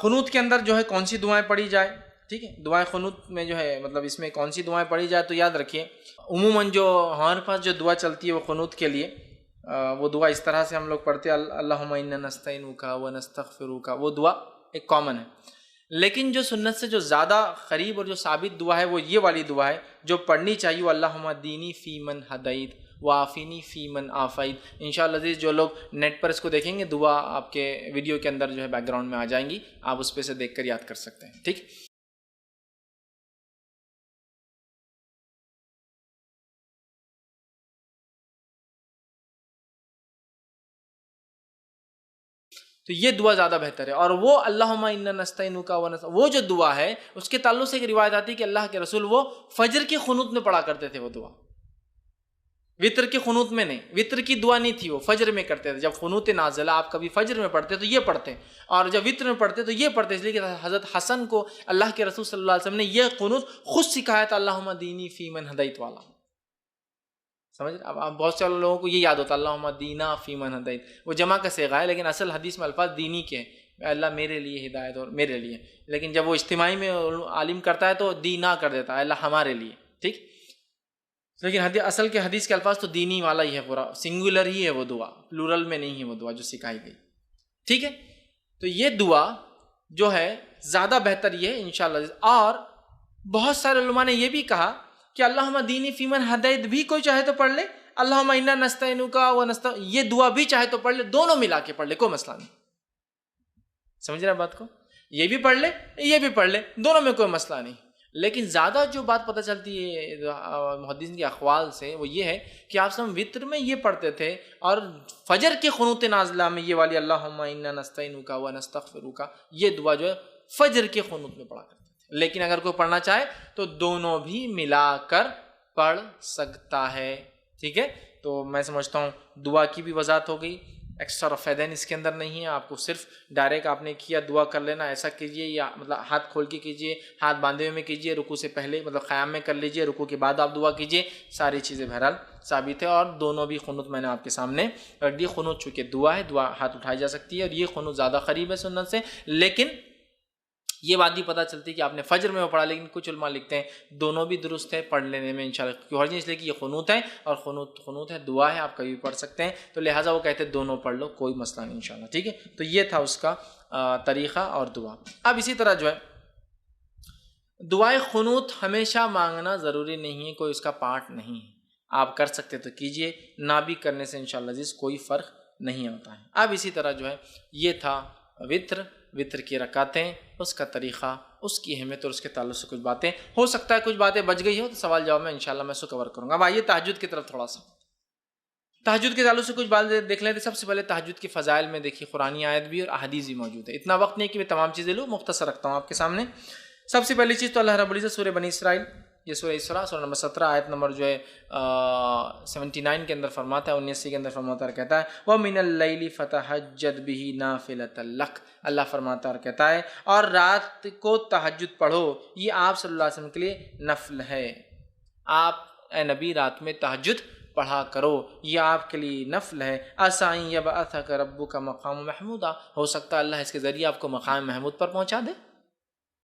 قنوت کے اندر جو ہے کون سی دعائیں پڑھی جائے، ٹھیک ہے، دعائیں قنوت میں جو ہے مطلب اس میں کون سی دعائیں پڑھی جائے، تو یاد رکھیے عموماً جو ہمارے پاس جو دعا چلتی ہے وہ قنوت کے لیے، وہ دعا اس طرح سے ہم لوگ پڑھتے ہیں اللہم انا نستعینک ونستغفرک، وہ دعا ایک کامن ہے. لیکن جو سنت سے جو زیادہ قریب اور جو ثابت دعا ہے وہ یہ والی دعا ہے جو پڑھنی چاہیے، وہ اللہم اہدنی فیمن ہدیت وعافنی فیمن عافیت. انشاءاللہ عزیز جو لوگ نیٹ پر اس کو دیکھیں گے دعا آپ کے ویڈیو کے اندر جو ہے بیک گراؤنڈ میں آ جائیں گی، آپ اس پہ سے دیکھ کر یاد کر سکتے ہیں. ٹھیک. تو یہ دعا زیادہ بہتر ہے. اور وہ اللہم انا نستعینک وہ جو دعا ہے اس کے تعلق سے ایک روایت آتی ہے کہ اللہ کے رسول وہ فجر کی قنوت میں پڑھا کرتے تھے وہ دعا، وطر کی قنوت میں نہیں. وطر کی دعا نہیں تھی، وہ فجر میں کرتے تھے. جب قنوت نازلہ آپ کبھی فجر میں پڑھتے تو یہ پڑھتے، اور جب وطر میں پڑھتے تو یہ پڑھتے، اس لیے کہ حضرت حسن کو اللہ کے رسول صلی اللہ علیہ وسلم نے یہ قنوت خود سکھایا تھا، اللہم اہدنی فیمن ہدیت والا. سمجھ رہے؟ اب بہت سے لوگوں کو یہ یاد ہوتا ہے اللہم اہدنا فیمن ہدیت، وہ جمع کا صیغہ ہے، لیکن اصل حدیث میں الفاظ دینی کے ہیں، اللہ میرے لیے ہدایت اور میرے لیے. لیکن جب وہ اجتماعی میں عالم کرتا ہے تو دینا کر دیتا ہے، اللہ ہمارے لیے. ٹھیک. لیکن اصل کے حدیث کے الفاظ تو دینی والا ہی ہے، پورا سنگولر ہی ہے وہ دعا، پلورل میں نہیں ہے وہ دعا جو سکھائی گئی. ٹھیک ہے. تو یہ دعا جو ہے زیادہ بہتر یہ ہے انشاءاللہ. اور بہت سارے علماء نے یہ بھی کہا کہ اللہم اہدنی فیمن ہدیت بھی کوئی چاہے تو پڑھ لے، اللہم انا نستعینک یہ دعا بھی چاہے تو پڑھ لے، دونوں ملا کے پڑھ لے، کوئی مسئلہ نہیں. سمجھ رہے ہیں بات کو؟ یہ بھی پڑھ لے یہ بھی پڑھ لے، دونوں میں کوئی مسئلہ نہیں. لیکن زیادہ جو بات پتہ چلتی ہے محدثین کے اقوال سے وہ یہ ہے کہ آپ سب وطر میں یہ پڑھتے تھے، اور فجر کے قنوت نازلہ میں یہ والی اللہم انا نستعینک ونستغفرک یہ دعا جو ہے فجر کے قنوت میں پڑھا کرتے تھے. لیکن اگر کوئی پڑھنا چاہے تو دونوں بھی ملا کر پڑھ سکتا ہے. ٹھیک ہے. تو میں سمجھتا ہوں دعا کی بھی وضاحت ہو گئی. ایکسٹرا فیدین اس کے اندر نہیں ہے، آپ کو صرف ڈائریکٹ آپ نے کیا دعا کر لینا، ایسا کیجئے، یا مطلب ہاتھ کھول کے کیجئے، ہاتھ باندھے ہوئے میں کیجئے، رکوع سے پہلے مطلب قیام میں کر لیجئے، رکوع کے بعد آپ دعا کیجئے، ساری چیزیں بہرحال ثابت ہے. اور دونوں بھی قنوت میں نے آپ کے سامنے رکھ دی. قنوت چونکہ دعا ہے، دعا ہاتھ اٹھائی جا سکتی ہے، اور یہ قنوت زیادہ قریب ہے سنت سے. لیکن یہ بات بھی پتہ چلتی ہے کہ آپ نے فجر میں وہ پڑھا، لیکن کچھ علماء لکھتے ہیں دونوں بھی درست ہے پڑھ لینے میں انشاءاللہ، کیوں حرج نہیں، اس لیے کہ یہ قنوت ہے، اور قنوت ہے، دعا ہے، آپ کبھی بھی پڑھ سکتے ہیں. تو لہٰذا وہ کہتے ہیں دونوں پڑھ لو، کوئی مسئلہ نہیں انشاءاللہ. ٹھیک ہے. تو یہ تھا اس کا طریقہ اور دعا. اب اسی طرح جو ہے دعائے قنوت ہمیشہ مانگنا ضروری نہیں ہے، کوئی اس کا پارٹ نہیں ہے، آپ کر سکتے تو کیجئے، نہ بھی کرنے سے انشاءاللہ عزیز کوئی فرق نہیں ہوتا ہے. اب اسی طرح جو ہے یہ تھا وطر کی رکعتیں، اس کا طریقہ، اس کی اہمیت اور اس کے تعلق سے کچھ باتیں. ہو سکتا ہے کچھ باتیں بچ گئی ہو تو سوال جواب میں انشاءاللہ میں اس کو کور کروں گا. اب آئیے تہجد کی طرف تھوڑا سا. تہجد کے تعلق سے کچھ باتیں دیکھ لیتے. سب سے پہلے تہجد کی فضائل میں دیکھیے قرآنی آیت بھی اور احادیث بھی موجود ہے. اتنا وقت نہیں کہ میں تمام چیزیں لوں، مختصر رکھتا ہوں آپ کے سامنے. سب سے پہلی چیز تو اللہ رب العزت سورہ بنی اسرائیل، یہ سورہ اسراء سورہ نمبر 17 آیت نمبر جو ہے 79 کے اندر فرماتا ہے، 79 کے اندر فرماتا ہے، کہتا ہے وَمِنَ اللَّيْلِ فَتَهَجَّدْ بِهِ نَافِلَةً لَكَ. اللہ فرماتا ہے کہتا ہے اور رات کو تہجد پڑھو، یہ آپ صلی اللہ علیہ وسلم کے لیے نفل ہے. آپ اے نبی رات میں تہجد پڑھا کرو، یہ آپ کے لیے نفل ہے. عَسَىٰ أَن يَبْعَثَكَ رَبُّكَ مَقَامًا مَحْمُودًا، ہو سکتا ہے اللہ اس کے ذریعے آپ کو مقام محمود پر پہنچا دے.